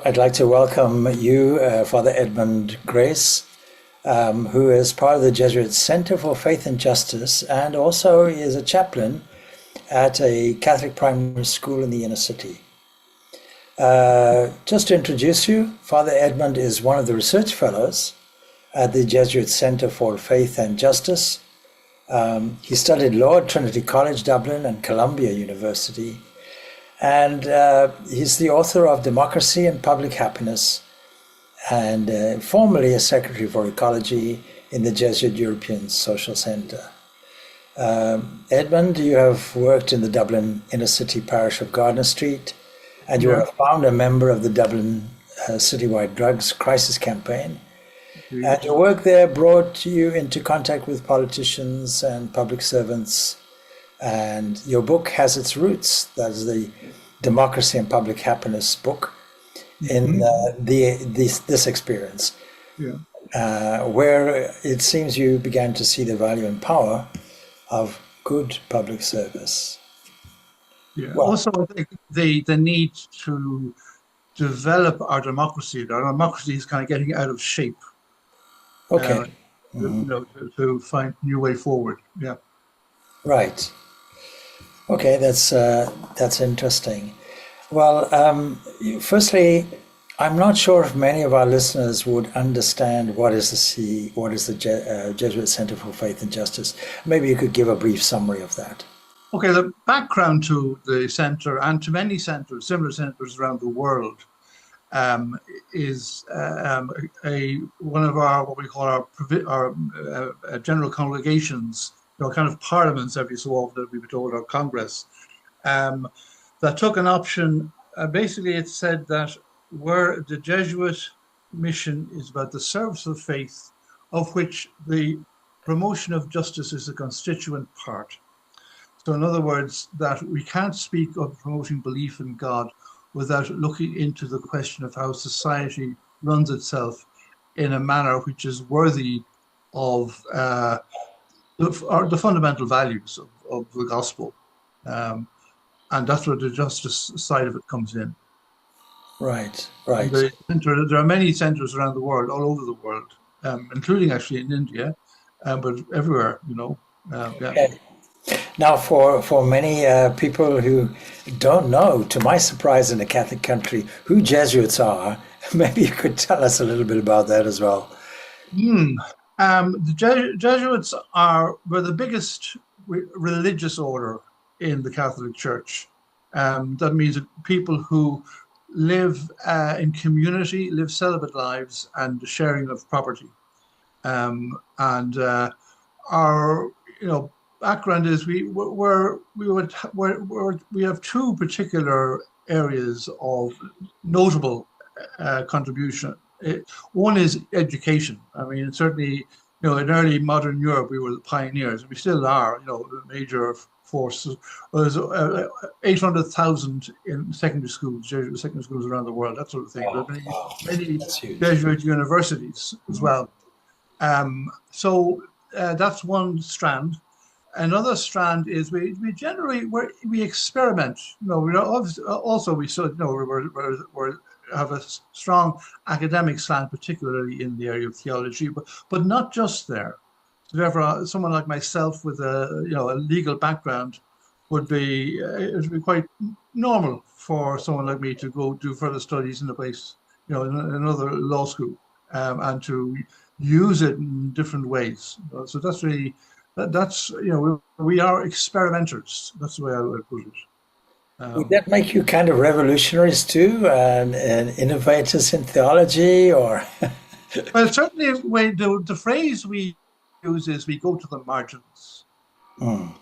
I'd like to welcome you, Father Edmond Grace, who is part of the Jesuit Center for Faith and Justice, and also is a chaplain at a Catholic primary school in the inner city. Just to introduce you, Father Edmond is one of the research fellows at the Jesuit Center for Faith and Justice. He studied law at Trinity College, Dublin, and Columbia University. And he's the author of Democracy and Public Happiness, and formerly a secretary for ecology in the Jesuit European Social Center. Edmond, you have worked in the Dublin inner city parish of Gardner Street, and you are a founder member of the Dublin citywide drugs crisis campaign. And your work there brought you into contact with politicians and public servants. And your book has its roots, that is the Democracy and Public Happiness book, in this experience, where it seems you began to see the value and power of good public service. Yeah. Well, also, I think the need to develop our democracy. Our democracy is kind of getting out of shape. Okay. To find a new way forward. Yeah. Right. Okay, that's interesting. Well, firstly, I'm not sure if many of our listeners would understand what is the Jesuit Center for Faith and Justice. Maybe you could give a brief summary of that. Okay, the background to the center and to many centers, similar centers around the world, is one of our what we call our general congregations. Kind of parliaments every so often, that we were told, or Congress, that took an option. Basically, it said that where the Jesuit mission is about the service of faith, of which the promotion of justice is a constituent part. So in other words, that we can't speak of promoting belief in God without looking into the question of how society runs itself in a manner which is worthy of the fundamental values of the gospel, and that's where the justice side of it comes in. Right. There are many centers around the world, all over the world, including actually in India, but everywhere, Okay. Now, for many people who don't know, to my surprise in a Catholic country, who Jesuits are, maybe you could tell us a little bit about that as well. The Jesuits were the biggest religious order in the Catholic Church. That means that people who live in community, live celibate lives, and the sharing of property. Our background is we have two particular areas of notable contribution. One is education. I mean, certainly, in early modern Europe, we were the pioneers. We still are, a major force. There's 800,000 in secondary schools, Jesuit secondary schools around the world, that sort of thing. Wow. Many Jesuit universities as well. So that's one strand. Another strand is we generally we experiment. We have a strong academic slant, particularly in the area of theology, but not just there. So therefore, someone like myself with a legal background it would be quite normal for someone like me to go do further studies in a place, in another law school, and to use it in different ways. So that's really we are experimenters. That's the way I would put it. Would that make you kind of revolutionaries too, and innovators in theology, or? Well, certainly, the phrase we use is we go to the margins.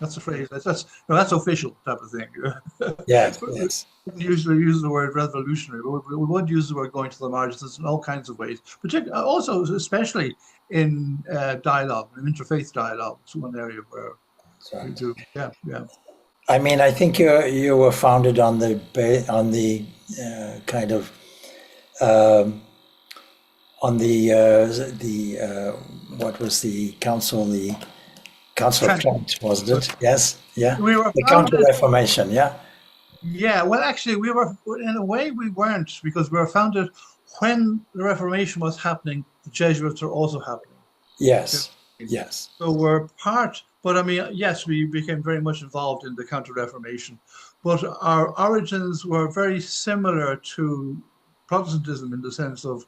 That's the phrase. That's official type of thing. Yes. We usually use the word revolutionary, but we would use the word going to the margins in all kinds of ways. Especially in dialogue, in interfaith dialogue. It's one area where we do. Yeah. I mean, I think you were founded on the kind of what was the council? The Council of Trent, wasn't it? Yes. Yeah. We were the Counter-Reformation. Yeah. Yeah, well, actually, we were, in a way, we weren't, because we were founded when the Reformation was happening, the Jesuits are also happening. Yes, yes. So we're part, but I mean, yes, we became very much involved in the Counter-Reformation, but our origins were very similar to Protestantism in the sense of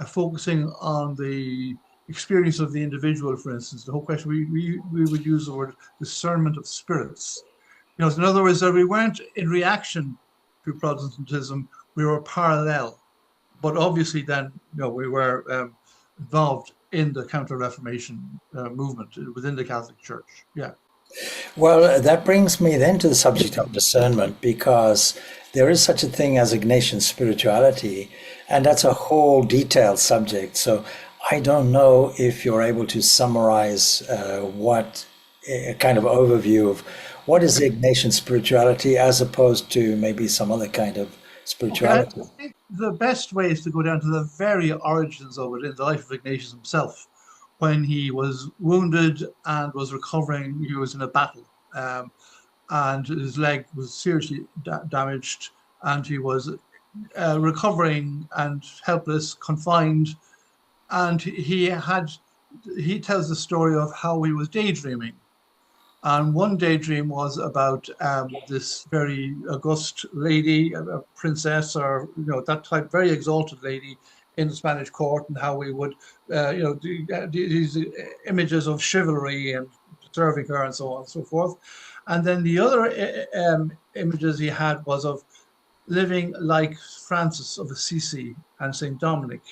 focusing on the experience of the individual, for instance. The whole question, we would use the word discernment of spirits. You know, in other words, that we weren't in reaction to Protestantism, we were parallel. But obviously, then, you know, we were involved in the Counter-Reformation movement within the Catholic Church. Yeah. Well, that brings me then to the subject of discernment, because there is such a thing as Ignatian spirituality, and that's a whole detailed subject. So I don't know if you're able to summarize what a kind of overview of what is the Ignatian spirituality as opposed to maybe some other kind of spirituality. Okay, I think the best way is to go down to the very origins of it in the life of Ignatius himself. When he was wounded and was recovering, he was in a battle, and his leg was seriously damaged, and he was recovering and helpless, confined, and he tells the story of how he was daydreaming. And one daydream was about this very august lady, a princess, or you know, that type, very exalted lady in the Spanish court, and how we would, you know, these images of chivalry and serving her and so on and so forth. And then the other images he had was of living like Francis of Assisi and Saint Dominic.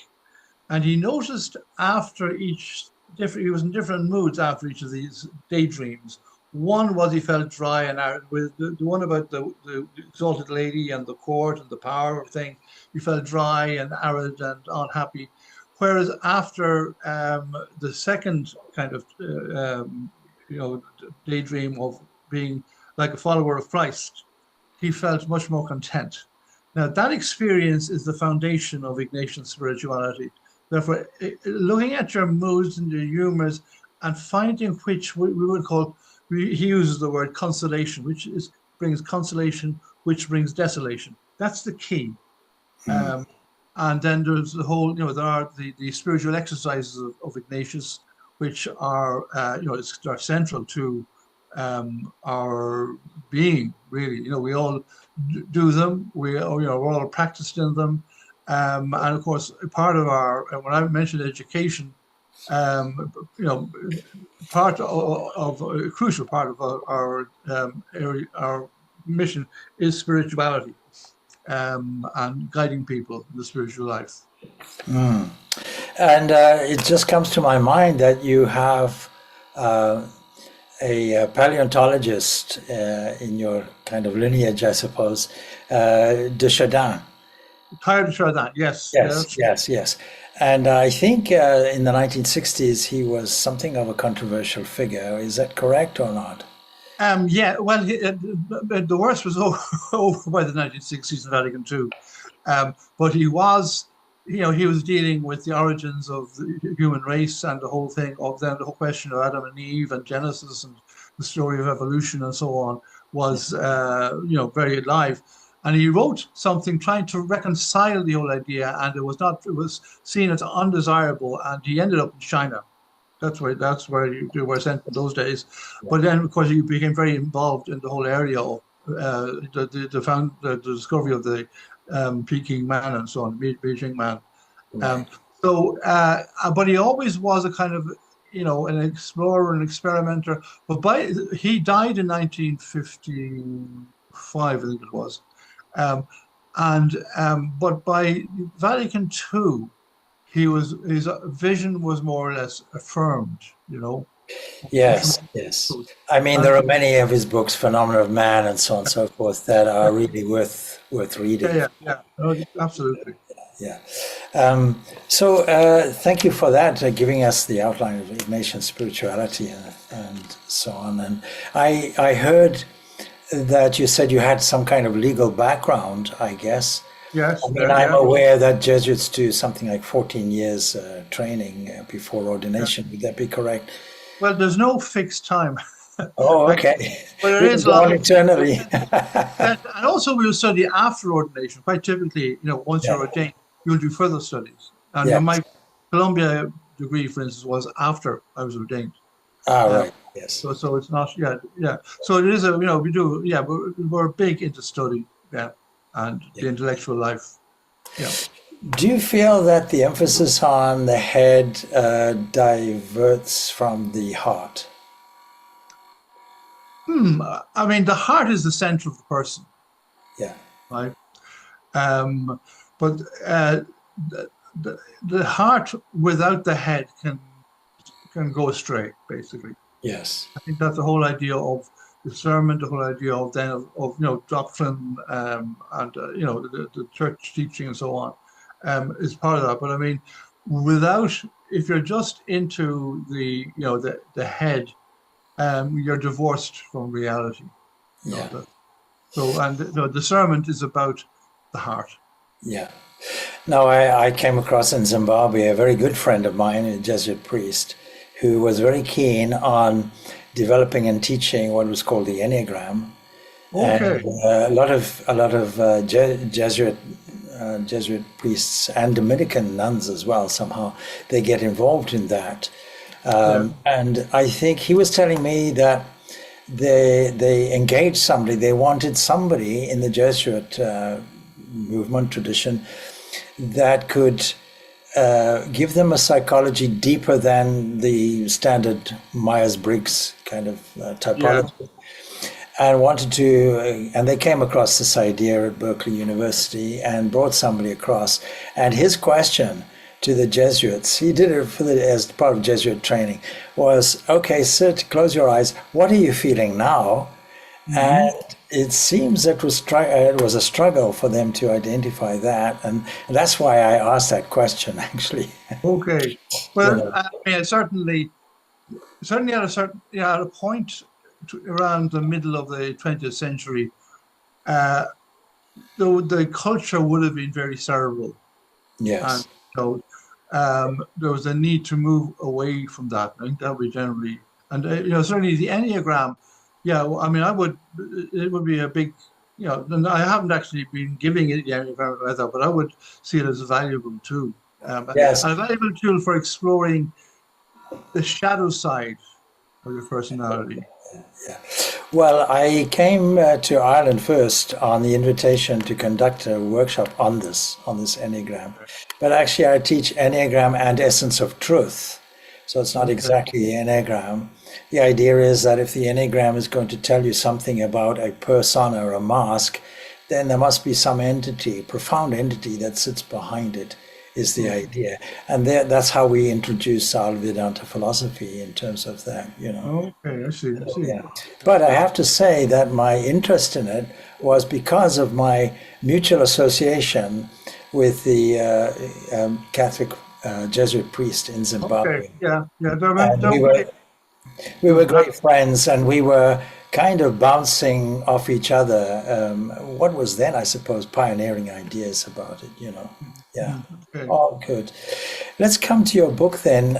And he noticed after each different, he was in different moods after each of these daydreams. One was he felt dry and arid. With the one about the exalted lady and the court and the power thing, he felt dry and arid and unhappy. Whereas after the second kind of you know, daydream of being like a follower of Christ, he felt much more content. Now that experience is the foundation of Ignatian spirituality. Therefore, looking at your moods and your humors and finding which we would call, he uses the word consolation, which brings consolation, which brings desolation. That's the key. And then there's the whole, you know, there are the spiritual exercises of Ignatius, which are, you know, are central to our being, really. You know, we all do them. We're all practiced in them. And of course, part of our, when I mentioned education, you know, part of a crucial part of our mission is spirituality, and guiding people in the spiritual life. And it just comes to my mind that you have a paleontologist in your kind of lineage, I suppose, de Chardin. Teilhard de Chardin, yes. Yes. And I think in the 1960s he was something of a controversial figure. Is that correct or not? Yeah, well, the worst was over by the 1960s in Vatican II. But he was, you know, he was dealing with the origins of the human race and the whole thing of then the whole question of Adam and Eve and Genesis and the story of evolution and so on was, you know, very alive. And he wrote something trying to reconcile the whole idea, and it was seen as undesirable, and he ended up in China. That's where you were sent in those days. But then, of course, he became very involved in the whole area of the discovery of the Peking man and so on, Beijing man. But he always was a kind of, you know, an explorer, an experimenter. But he died in 1955, I think it was. But by Vatican II, his vision was more or less affirmed, you know. Yes. I mean, there are many of his books, Phenomena of Man and so on and so forth, that are really worth reading. Yeah, absolutely. Yeah. So thank you for that, giving us the outline of Ignatian spirituality and so on. And I heard that you said you had some kind of legal background, I guess. Yes. I mean, I'm aware that Jesuits do something like 14 years training before ordination. Would that be correct? Well, there's no fixed time. Oh, okay. But there We is can a go lot on of, eternally. and also we'll study after ordination. Quite typically, once you're Yeah. ordained, you'll do further studies. And Yeah. my Columbia degree, for instance, was after I was ordained. Ah, Uh, right. Yes. so it's not, yeah, yeah. So it is we do, yeah, we're big into study, yeah, and Yeah. the intellectual life, yeah. Do you feel that the emphasis on the head diverts from the heart? I mean, the heart is the center of the person, Yeah. right? Um, but the, the heart without the head can go astray, basically. Yes. I think that's the whole idea of discernment, the whole idea of then of doctrine, and the church teaching and so on, is part of that. But I mean, without, if you're just into the head, you're divorced from reality. You know Yeah. that. So, and discernment is about the heart. Yeah. No, I came across in Zimbabwe a very good friend of mine, a Jesuit priest, who was very keen on developing and teaching what was called the Enneagram. Okay. And a lot of Jesuit priests and Dominican nuns as well. Somehow they get involved in that, Yeah. and I think he was telling me that they engaged somebody. They wanted somebody in the Jesuit movement tradition that could give them a psychology deeper than the standard Myers-Briggs kind of Yeah. typology, and wanted to, and they came across this idea at Berkeley University and brought somebody across. And his question to the Jesuits, he did it as part of Jesuit training, was, okay, sit, close your eyes, what are you feeling now? And it seems that it was a struggle for them to identify that, and that's why I asked that question, actually. Okay. You Well, know, I mean, certainly at a point around the middle of the 20th century, uh, the culture would have been very cerebral, and yes, there was a need to move away from that. I think that would be generally, and certainly the Enneagram. Yeah, well, I mean, it would be a big, and I haven't actually been giving it the Enneagram either, but I would see it as valuable too, yes. and a valuable tool for exploring the shadow side of your personality. Well, I came to Ireland first on the invitation to conduct a workshop on this Enneagram. But actually, I teach Enneagram and Essence of Truth. So it's not Okay. exactly the Enneagram. The idea is that if the Enneagram is going to tell you something about a persona or a mask, then there must be some entity, profound entity that sits behind it, is the idea. And that's how we introduce our Vedanta philosophy in terms of that, you know. Okay, I see. I see. Yeah. But I have to say that my interest in it was because of my mutual association with the Catholic Jesuit priest in Okay. Zimbabwe. Yeah. Yeah. And we were great friends, and we were kind of bouncing off each other. What was then, I suppose, pioneering ideas about it, you know. Yeah. Okay. Oh, good. Let's come to your book then,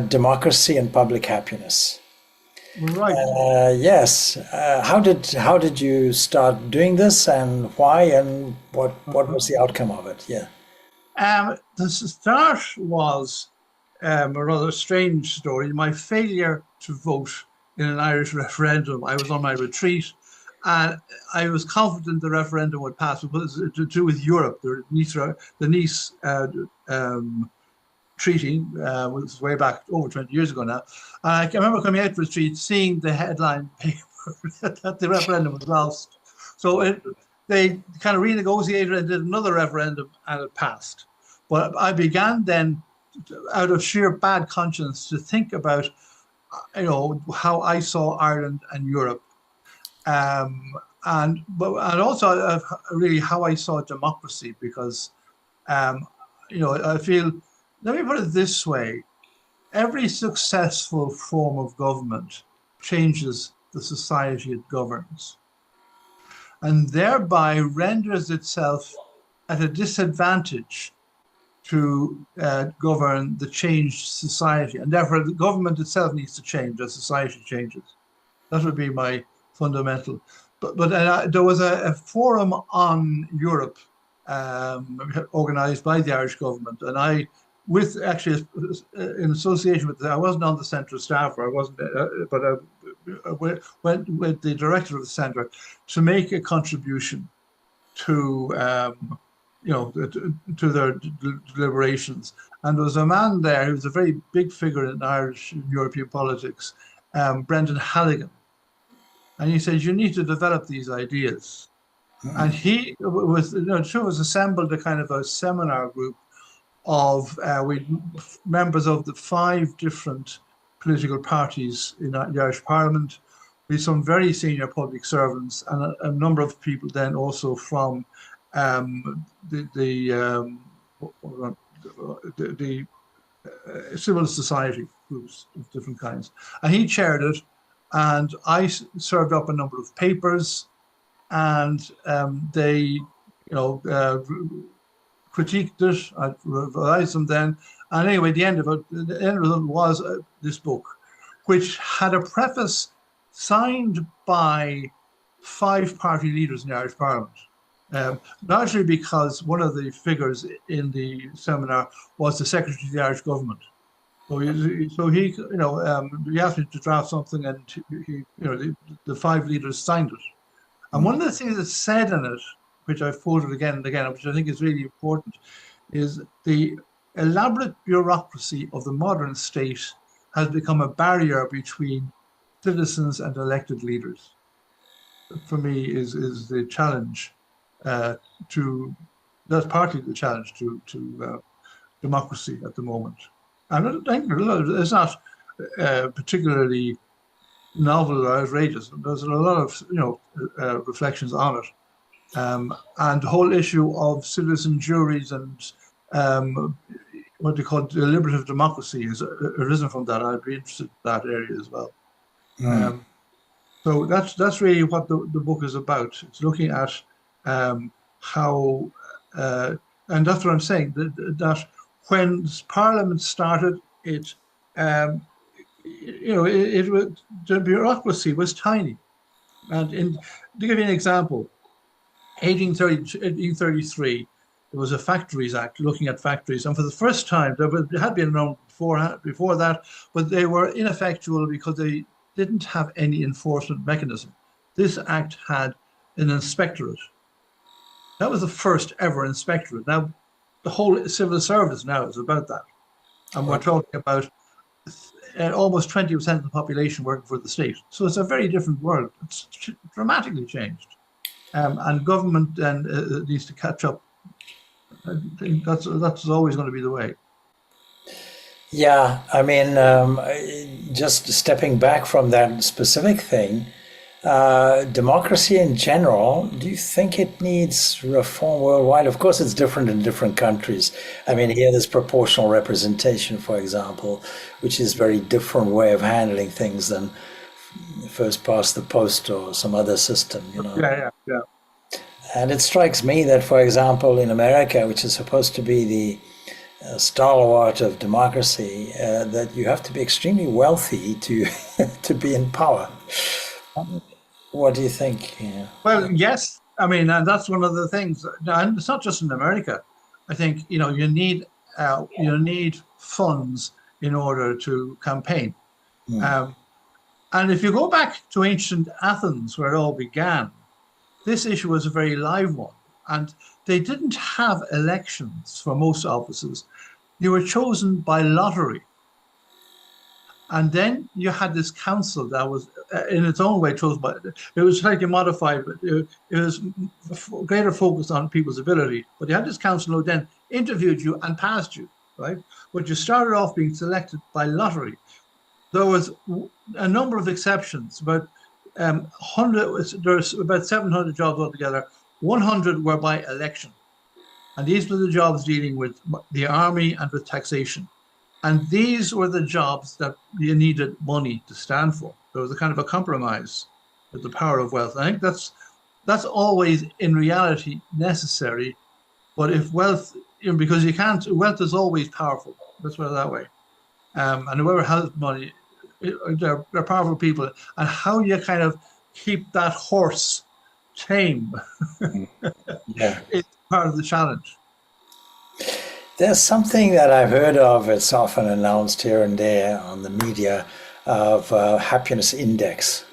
Democracy and Public Happiness. Right. Yes. How did you start doing this, and why, and what was the outcome of it? Yeah. The start was a rather strange story. My failure to vote in an Irish referendum. I was on my retreat, and I was confident the referendum would pass. It was to do with Europe. The Nice treaty was way back over 20 years ago now. And I can remember coming out of the retreat, seeing the headline paper that the referendum was lost. So they kind of renegotiated and did another referendum, and it passed. But I began then, out of sheer bad conscience, to think about, how I saw Ireland and Europe, and also really how I saw democracy, because I feel. Let me put it this way: every successful form of government changes the society it governs, and thereby renders itself at a disadvantage to govern the changed society. And therefore, the government itself needs to change as society changes. That would be my fundamental. But there was a forum on Europe organized by the Irish government, and I, with actually in association with, I wasn't on the centre staff, or I wasn't, but I went with the director of the centre to make a contribution to to their deliberations. And there was a man there who was a very big figure in Irish and European politics, Brendan Halligan. And he said, you need to develop these ideas. And he was, was assembled a kind of a seminar group of members of the 5 different political parties in the Irish Parliament, with some very senior public servants, and a number of people then also from the civil society groups of different kinds. And he chaired it, and I served up a number of papers, and they, critiqued it. I revised them then, and anyway, the end of it was this book, which had a preface signed by 5 party leaders in the Irish Parliament. Largely because one of the figures in the seminar was the Secretary of the Irish Government. So he asked me to draft something, and the 5 leaders signed it. And one of the things that's said in it, which I've quoted again and again, which I think is really important, is the elaborate bureaucracy of the modern state has become a barrier between citizens and elected leaders. For me, is the challenge that's partly the challenge to democracy at the moment. And I think it's not particularly novel or outrageous. There's a lot of reflections on it. And the whole issue of citizen juries and what they call deliberative democracy has arisen from that. I'd be interested in that area as well. So that's really what the book is about. It's looking at how, and that's what I'm saying, that when Parliament started, the bureaucracy was tiny. And to give you an example, 1833, there was a Factories Act looking at factories, and for the first time, there had been known before that, but they were ineffectual because they didn't have any enforcement mechanism. This act had an inspectorate. That was the first ever inspectorate. Now, the whole civil service now is about that. And we're talking about almost 20% of the population working for the state. So it's a very different world. It's dramatically changed. And government then needs to catch up. I think that's always going to be the way. Yeah, I mean, just stepping back from that specific thing, democracy in general, do you think it needs reform worldwide? Of course, it's different in different countries. I mean, here there's proportional representation, for example, which is a very different way of handling things than first past the post or some other system, Yeah. And it strikes me that, for example, in America, which is supposed to be the stalwart of democracy, that you have to be extremely wealthy to to be in power. What do you think? Yeah. Well, yes. I mean, and that's one of the things. And it's not just in America. I think you need funds in order to campaign. And if you go back to ancient Athens, where it all began, this issue was a very live one. And they didn't have elections for most offices. You were chosen by lottery. And then you had this council that was, in its own way, chosen by, it was slightly modified, but it was greater focus on people's ability. But you had this council who then interviewed you and passed you, right? But you started off being selected by lottery. There was a number of exceptions, but there's about 700 jobs altogether. 100 were by election. And these were the jobs dealing with the army and with taxation. And these were the jobs that you needed money to stand for. There was a kind of a compromise with the power of wealth. I think that's always in reality necessary. But if wealth, because wealth is always powerful. Let's put it that way. And whoever has money they're powerful people, and how you kind of keep that horse tame Yeah. is part of the challenge. There's something that I've heard of, it's often announced here and there on the media, of happiness index.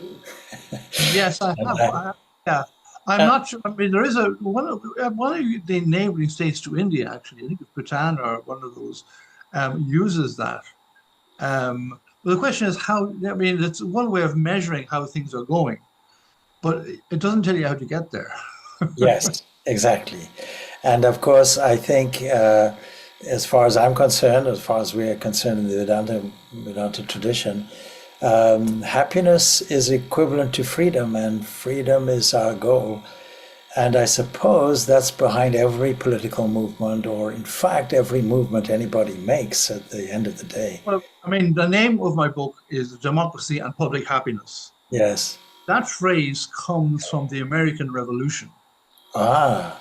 Yes, I And have. Yeah, I'm not sure. I mean, there is one of the neighboring states to India, actually. I think it's Bhutan or one of those uses that. But the question is how. I mean, it's one way of measuring how things are going, but it doesn't tell you how to get there. yes, exactly. And of course, I think, as far as I'm concerned, as far as we are concerned in the Vedanta tradition, happiness is equivalent to freedom, and freedom is our goal. And I suppose that's behind every political movement, or in fact, every movement anybody makes at the end of the day. Well, I mean, the name of my book is Democracy and Public Happiness. Yes. That phrase comes from the American Revolution. Ah,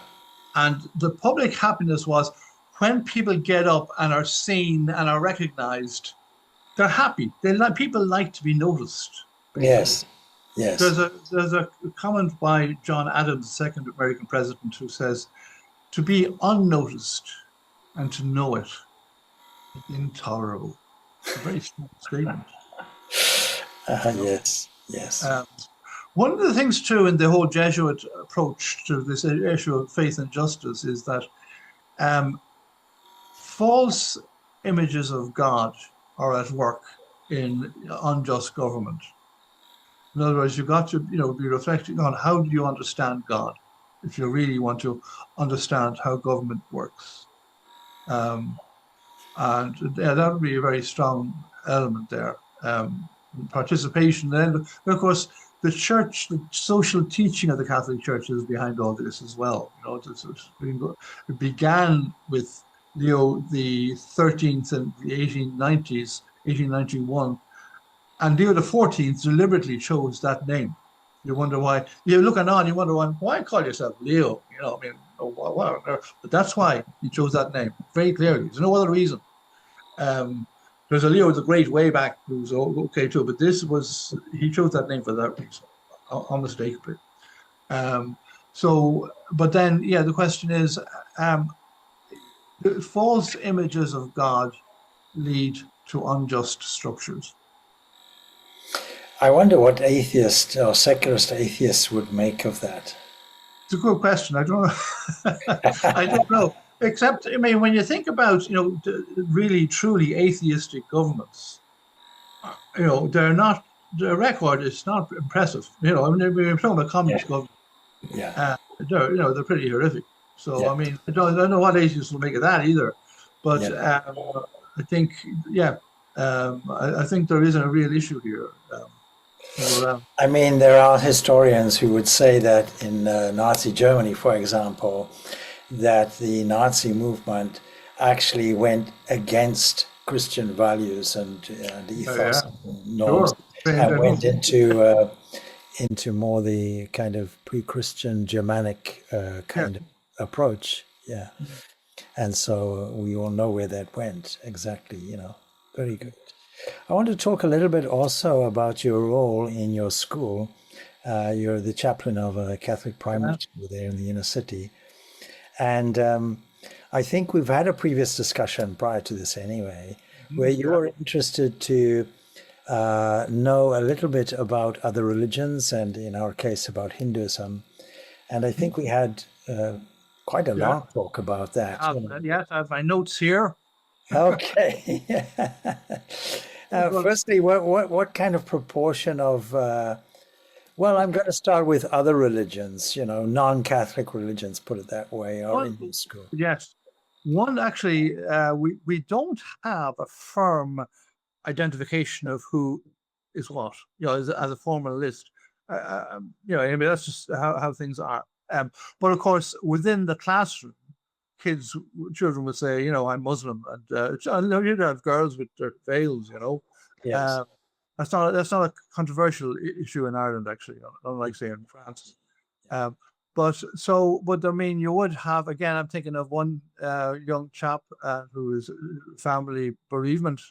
And the public happiness was when people get up and are seen and are recognized, they're happy. People like to be noticed, basically. yes, yes. There's a comment by John Adams, the second American president, who says, "To be unnoticed and to know it is intolerable." It's a very strong statement. Yes, yes. One of the things, too, in the whole Jesuit approach to this issue of faith and justice is that false images of God are at work in unjust government. In other words, you've got to, be reflecting on how do you understand God if you really want to understand how government works. And that would be a very strong element there. Participation. Then, of course, the church, the social teaching of the Catholic Church is behind all this as well. It began with Leo the 13th in the 1890s, 1891, and Leo the 14th deliberately chose that name. You wonder why. You're looking on, you wonder why call yourself Leo? But that's why he chose that name very clearly. There's no other reason. There's a Leo the Great way back who's okay too, but he chose that name for that reason, unmistakably. But then, the question is, false images of God lead to unjust structures. I wonder what atheists or secularist atheists would make of that. It's a good question. I don't know. I don't know. Except, I mean, when you think about, really truly atheistic governments, their record is not impressive. I mean, we're talking about communist government. Yeah. They're pretty horrific. So, Yeah. I mean, I don't know what atheists will make of that either. But I think, I think there is a real issue here. I mean, there are historians who would say that in Nazi Germany, for example, that the Nazi movement actually went against Christian values and ethos and norms, and went into more the kind of pre-Christian Germanic kind of approach. Yeah. And so we all know where that went exactly, very good. I want to talk a little bit also about your role in your school. You're the chaplain of a Catholic primary school there in the inner city. And I think we've had a previous discussion prior to this anyway, where you were interested to know a little bit about other religions, and in our case about Hinduism. And I think we had quite a long talk about that. Yes, I have my notes here. Okay. Firstly, what kind of proportion of well, I'm going to start with other religions, non-Catholic religions, put it that way, are in your school. Yes. One, actually, we don't have a firm identification of who is what, as a formal list. I mean, that's just how things are. But of course, within the classroom, children would say, I'm Muslim, and you'd have girls with their veils, Yes. That's not a controversial issue in Ireland, actually, unlike say in France. But I mean, you would have, again, I'm thinking of one young chap who is family bereavement,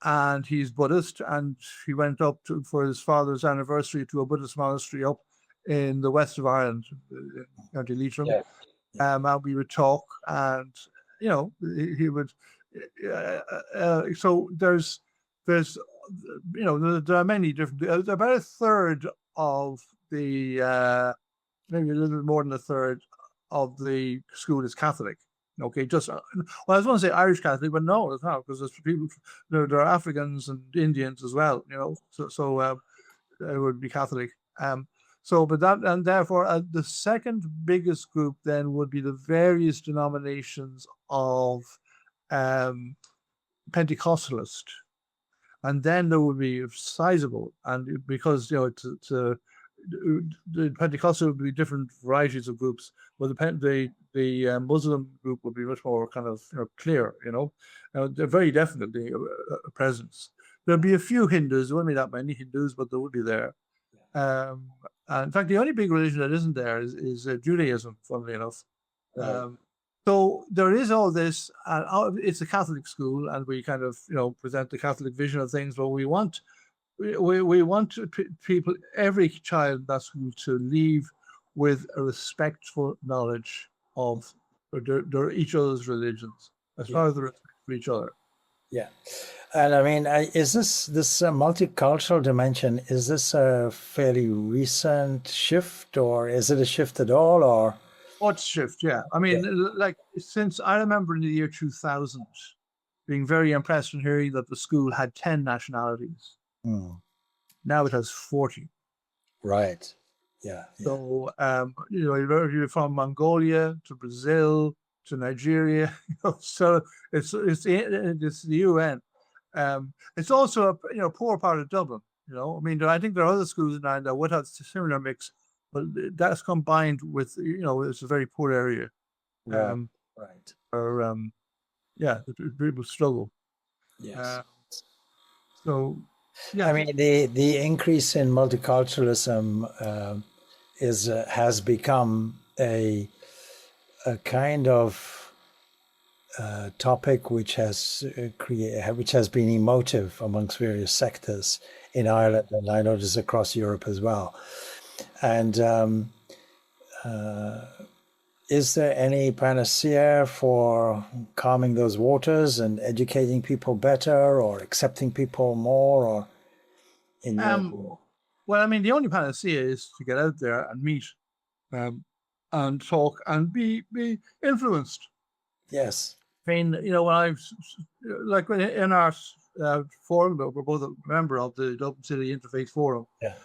and he's Buddhist, and he went up for his father's anniversary to a Buddhist monastery up in the west of Ireland, County Leitrim. Yeah. And we would talk, and he would. So there's there are many different. About a third of the maybe a little bit more than a third of the school is Catholic. Okay, I was going to say Irish Catholic, but no, it's not, because there's people. There are Africans and Indians as well. So it would be Catholic. But that, and therefore the second biggest group then would be the various denominations of Pentecostalist, and then there would be sizable, and because the Pentecostal would be different varieties of groups, but the Muslim group would be much more kind of clear. They're very definitely a presence. There'll be a few Hindus. There won't be that many Hindus, but there would be there. And in fact, the only big religion that isn't there is Judaism, funnily enough. Right. So there is all this, and it's a Catholic school, and we kind of present the Catholic vision of things. But we want people, every child in that school, to leave with a respectful knowledge of each other's religions, as far as the respect for each other. Yeah. And I mean, is this multicultural dimension, is this a fairly recent shift, or is it a shift at all, or? What shift? Yeah. I mean, like, since I remember in the year 2000, being very impressed in hearing that the school had 10 nationalities. Now it has 40. Right. Yeah. So, you're from Mongolia to Brazil to Nigeria. So it's the UN. It's also a poor part of Dublin. I mean, I think there are other schools in Ireland that would have a similar mix, but that's combined with it's a very poor area. Right. Or people struggle. Yes. So, yeah. I mean, the increase in multiculturalism has become a kind of topic which has been emotive amongst various sectors in Ireland, and I notice across Europe as well. And is there any panacea for calming those waters and educating people better, or accepting people more, or well, I mean, the only panacea is to get out there and meet, and talk and be influenced. Yes. I mean, when in our forum, we're both a member of the Dublin City Interfaith Forum. Yeah.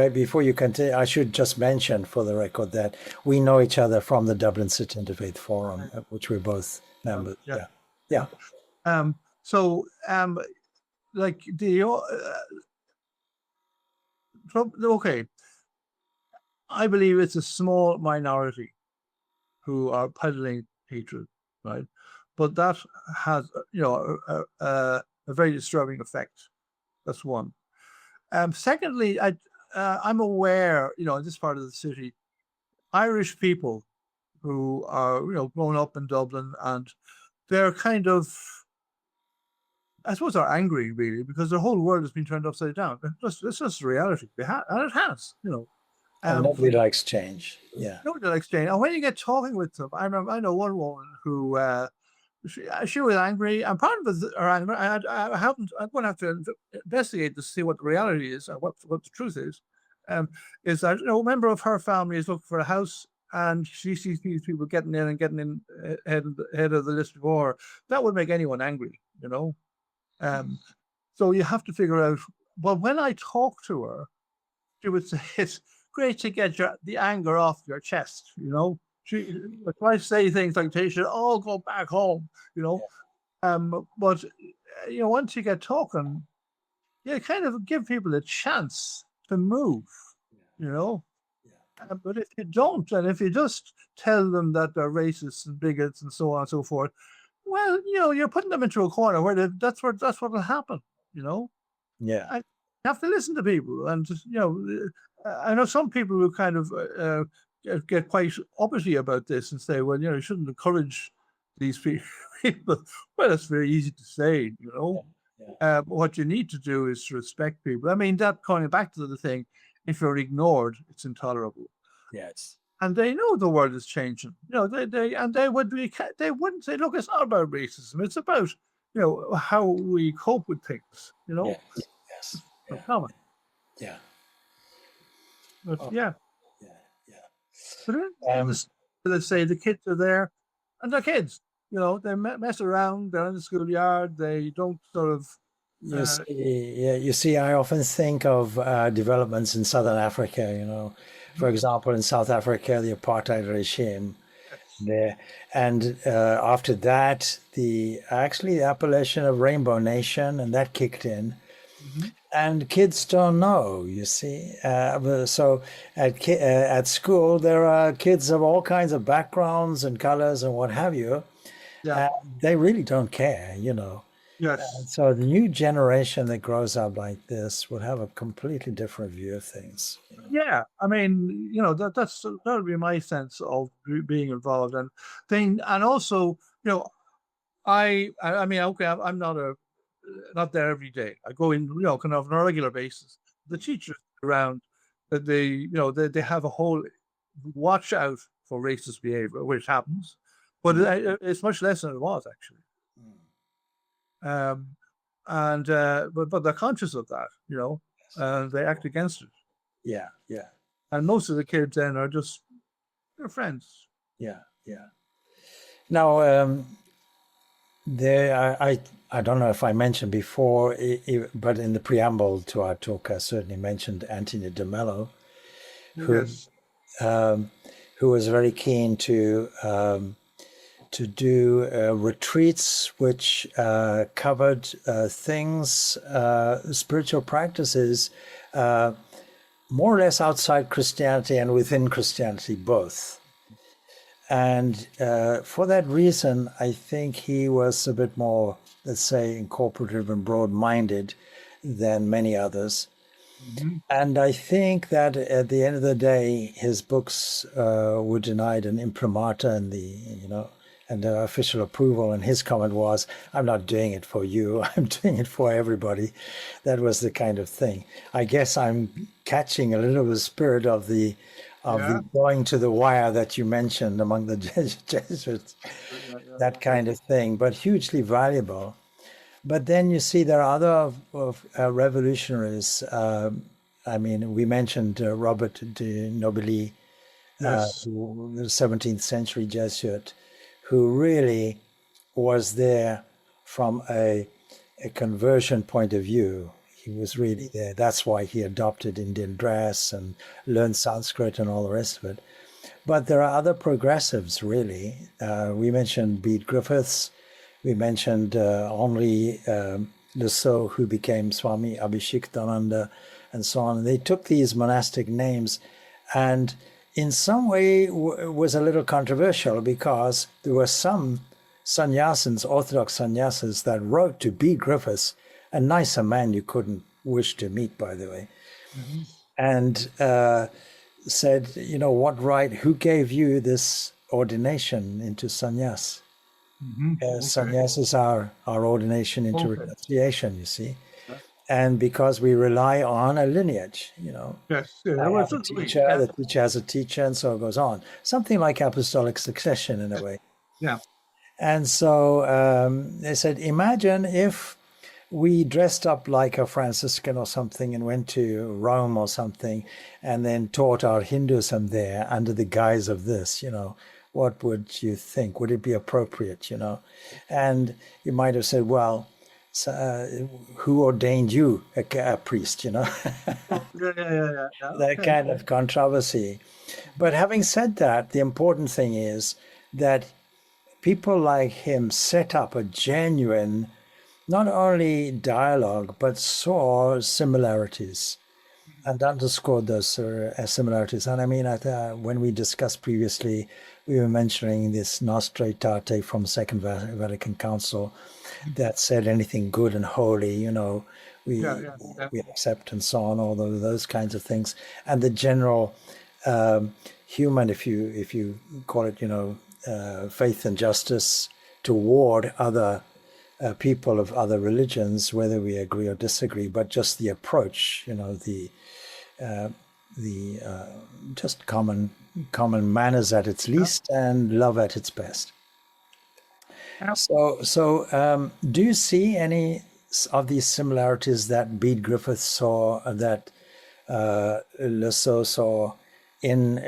Before you continue, I should just mention for the record that we know each other from the Dublin City Interfaith Forum, which we're both members. Yeah. Okay, I believe it's a small minority who are peddling hatred, right? But that has, a very disturbing effect. That's one. Secondly, I'm aware, in this part of the city, Irish people who are, grown up in Dublin, and they're kind of, I suppose, are angry, really, because their whole world has been turned upside down. It's just reality, and it has, And nobody likes change. Yeah. Nobody likes change. And when you get talking with them, I know one woman who she was angry, and part of her anger, I'm going to have to investigate to see what the reality is and what the truth is that a member of her family is looking for a house, and she sees these people getting in ahead of the list before her. That would make anyone angry, So you have to figure out. Well, when I talk to her, she would say, "It's great to get the anger off your chest," She tries to say things like they should all go back home, But once you get talking, you kind of give people a chance to move, But if you don't, and if you just tell them that they're racists and bigots and so on and so forth, well, you're putting them into a corner where that's what will happen, Yeah. And you have to listen to people, and I know some people who kind of get quite uppity about this and say, well, you shouldn't encourage these people. Well, it's very easy to say, What you need to do is to respect people. I mean, that coming back to the thing, if you're ignored, it's intolerable. Yes. And they know the world is changing. They wouldn't say, look, it's not about racism. It's about, how we cope with things. Yes. Yes. So Yeah. common. Yeah. But Yeah. Yeah. but let's say the kids are there, and they're kids. They mess around. They're in the schoolyard. They don't sort of. You see, I often think of developments in Southern Africa, for example, in South Africa, the apartheid regime there. And after that, the appellation of Rainbow Nation, and that kicked in. And kids don't know, you see. So at school, there are kids of all kinds of backgrounds and colors and what have you. Yeah. They really don't care, Yes. So the new generation that grows up like this would have a completely different view of things. Yeah, I mean, that would be my sense of being involved, and also, I mean, okay, I'm not there every day. I go in, kind of on a regular basis. The teachers around, that they have a whole watch out for racist behavior, which happens, but it's much less than it was actually. But they're conscious of that, and they act against it. Yeah, yeah. And most of the kids then are just they're friends. Yeah, yeah. Now, I don't know if I mentioned before, but in the preamble to our talk, I certainly mentioned Anthony de Mello, who was very keen to do retreats which covered things, spiritual practices, more or less outside Christianity and within Christianity, both. And for that reason, I think he was a bit more, let's say, incorporative and broad-minded than many others. And I think that at the end of the day, his books were denied an imprimatur and the official approval. And his comment was, "I'm not doing it for you. I'm doing it for everybody." That was the kind of thing. I guess I'm catching a little of the spirit of the going to the wire that you mentioned among the Jesuits, that kind of thing, but hugely valuable. But then you see there are other revolutionaries. I mean, we mentioned Robert de Nobili, the 17th century Jesuit, who really was there from a conversion point of view. He was really there. That's why he adopted Indian dress and learned Sanskrit and all the rest of it. But there are other progressives, really. We mentioned Bede Griffiths. We mentioned Henri Le Sceau, who became Swami Abhishektananda, and so on. They took these monastic names, and in some way was a little controversial because there were some sannyasins, Orthodox sannyasins, that wrote to Bede Griffiths, a nicer man you couldn't wish to meet, by the way, and said, what right, who gave you this ordination into sannyas? Sannyas is our ordination into renunciation, you see. And because we rely on a lineage, Yes. I have a teacher, the teacher has a teacher, and so it goes on. Something like apostolic succession in a way. Yeah. And so they said, imagine if we dressed up like a Franciscan or something and went to Rome or something and then taught our Hinduism there under the guise of this, what would you think? Would it be appropriate, And you might have said, well, who ordained you a priest, That kind of controversy. But having said that, the important thing is that people like him set up a genuine, not only dialogue, but saw similarities and underscored those similarities. And I mean, when we discussed previously, we were mentioning this Nostra Aetate from Second Vatican Council that said anything good and holy, we accept, and so on, all those kinds of things. And the general human, if you call it, faith and justice toward other people of other religions, whether we agree or disagree, but just the approach, the just common manners at its least and love at its best. So, do you see any of these similarities that Bede Griffith saw, that Lesseau saw in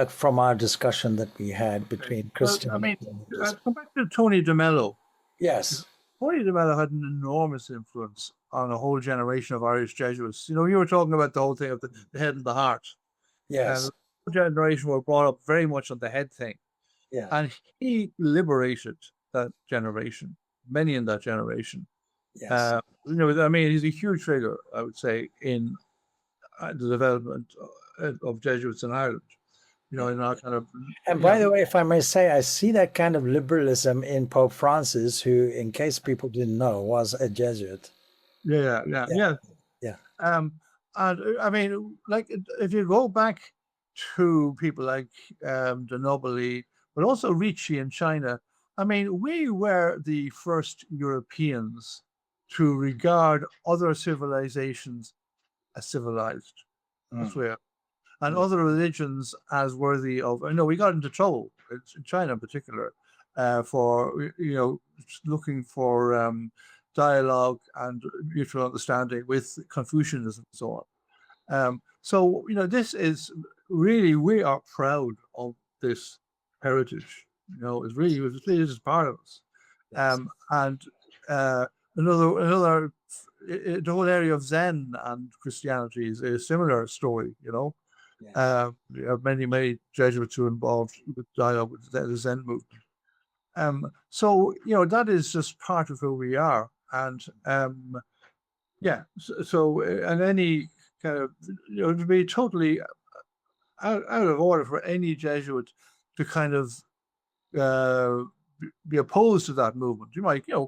from our discussion that we had between Christian? I'll come back to Tony de Mello. Yes. Tony de Mello had an enormous influence on a whole generation of Irish Jesuits. You were talking about the whole thing of the head and the heart. Yes. And the generation were brought up very much on the head thing. Yeah. And he liberated that generation, many in that generation. Yes. He's a huge figure, I would say, in the development of Jesuits in Ireland. In our kind of. And by the way, if I may say, I see that kind of liberalism in Pope Francis, who, in case people didn't know, was a Jesuit. Yeah. And I mean, like, if you go back to people like de Nobili, but also Ricci in China, I mean, we were the first Europeans to regard other civilizations as civilized. That's where. And other religions as worthy of. We got into trouble in China in particular for looking for dialogue and mutual understanding with Confucianism and so on. So this is really, we are proud of this heritage. It's really this is part of us. And another the whole area of Zen and Christianity is a similar story. Yes. We have many Jesuits who are involved with dialogue with the Zen movement. So that is just part of who we are, and and any kind of to be totally out of order for any Jesuit to kind of be opposed to that movement. You might, you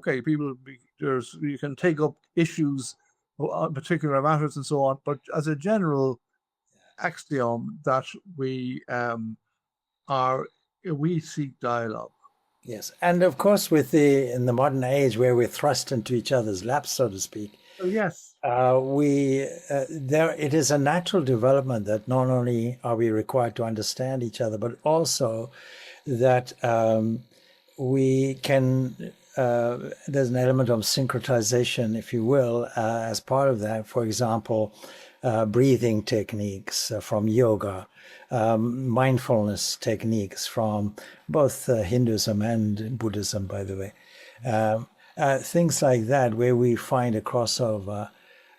can take up issues on particular matters and so on, but as a general axiom that we seek dialogue. Yes, and of course, in the modern age where we're thrust into each other's laps, so to speak. Oh, yes. It is a natural development that not only are we required to understand each other, but also that we can. There's an element of syncretization, if you will, as part of that. For example, breathing techniques from yoga, mindfulness techniques from both Hinduism and Buddhism, by the way. Things like that, where we find a crossover.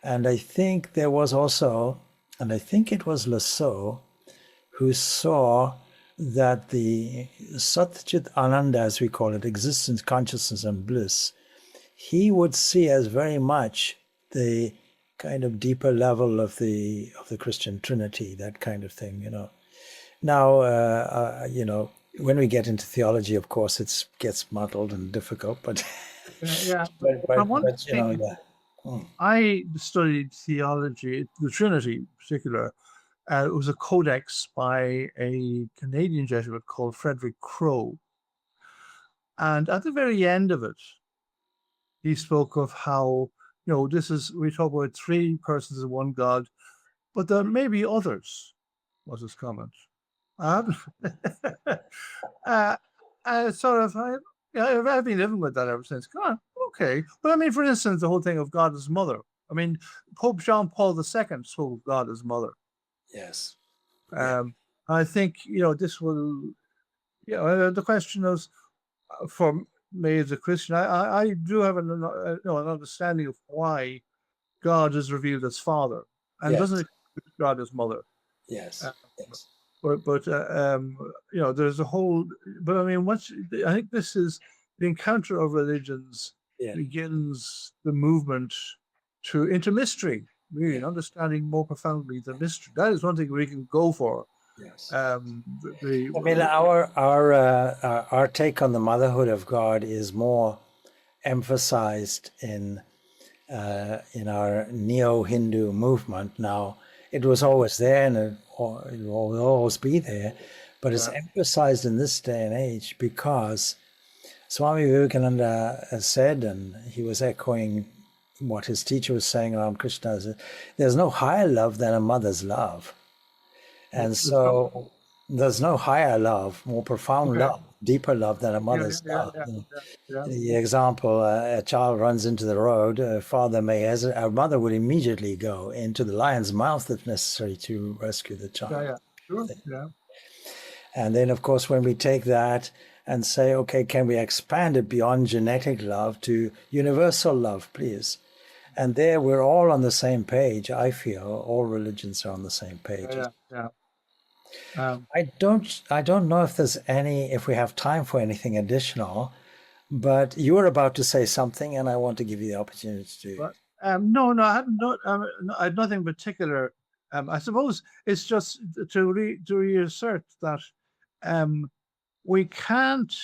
And I think there was also, and I think it was Lesseau, who saw that the Sat-Chit-Ananda, as we call it, existence, consciousness, and bliss, he would see as very much the kind of deeper level of the Christian Trinity, that kind of thing, Now, when we get into theology, of course, it gets muddled and difficult, but I studied theology, the Trinity in particular. It was a codex by a Canadian Jesuit called Frederick Crowe. And at the very end of it, he spoke of how, we talk about three persons in one God, but there may be others, was his comment. I've been living with that ever since. Come on, okay. But I mean, for instance, the whole thing of God as mother. I mean, Pope John Paul II spoke of God as mother. Yes. I think, this will, the question is, for me as a Christian, I do have an understanding of why God is revealed as Father and doesn't exclude God as Mother. Yes. Yes. But there's a whole. But I mean, I think this is the encounter of religions begins the movement into mystery, really, understanding more profoundly the mystery. That is one thing we can go for. Yes. I mean, our take on the motherhood of God is more emphasized in our neo-Hindu movement. Now, it was always there, and it will always be there, but it's emphasized in this day and age because Swami Vivekananda said, and he was echoing what his teacher was saying around Krishna, there's no higher love than a mother's love. And so there's no higher love, more profound love, deeper love than a mother's love. The example, a child runs into the road, a father may hesitate, a mother would immediately go into the lion's mouth if necessary to rescue the child. And then, of course, when we take that and say, okay, can we expand it beyond genetic love to universal love, please? And there we're all on the same page, I feel. All religions are on the same page. I don't know if there's if we have time for anything additional, but you were about to say something, and I want to give you the opportunity to. No, I had nothing particular. I suppose it's just to reassert that we can't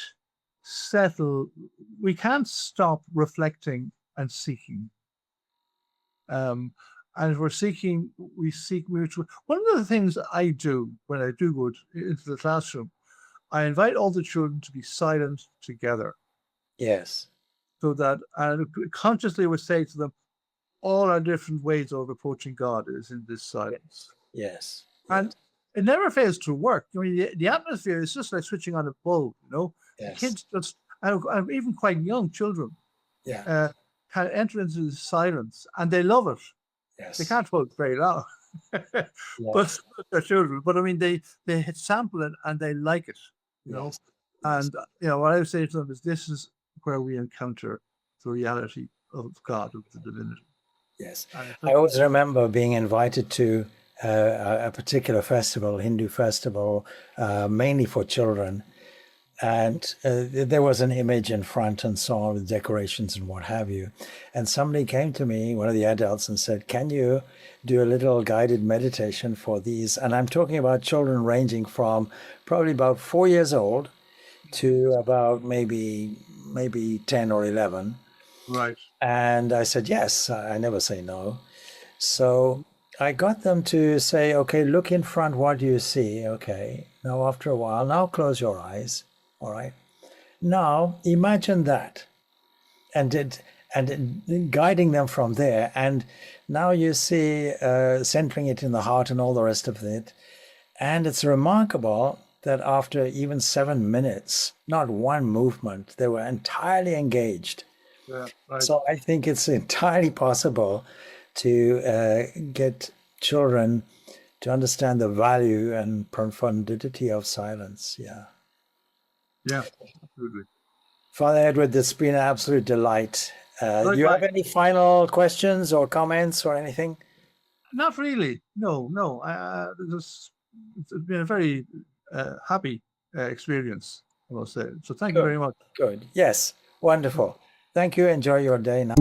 stop reflecting and seeking. And if we're seeking, we seek mutual. One of the things I do when I do go into the classroom, I invite all the children to be silent together. Yes. So that I consciously would say to them, all our different ways of approaching God is in this silence. Yes. And it never fails to work. I mean, the atmosphere is just like switching on a bulb, you know? Yes. Kids just, and even quite young children, can enter into the silence, and they love it. Yes. They can't hold very long, but they're children. But I mean, they sample it and they like it, you know. And what I would say to them is, this is where we encounter the reality of God, of the divinity. Yes, I always remember being invited to a particular festival, Hindu festival, mainly for children. And there was an image in front and so on with decorations and what have you. And somebody came to me, one of the adults, and said, can you do a little guided meditation for these? And I'm talking about children ranging from probably about 4 years old to about maybe 10 or 11. Right. And I said, yes, I never say no. So I got them to say, okay, look in front, what do you see? Okay, now after a while, now close your eyes. All right. Now imagine that, and guiding them from there. And now you see centering it in the heart and all the rest of it. And it's remarkable that after even 7 minutes, not one movement, they were entirely engaged. Yeah, right. So I think it's entirely possible to get children to understand the value and profundity of silence. Yeah. Yeah, absolutely. Father Edward, it's been an absolute delight. Do you have any final questions or comments or anything? Not really. No. It's been a very happy experience, I must say. So thank you very much. Good. Yes. Wonderful. Thank you. Enjoy your day now.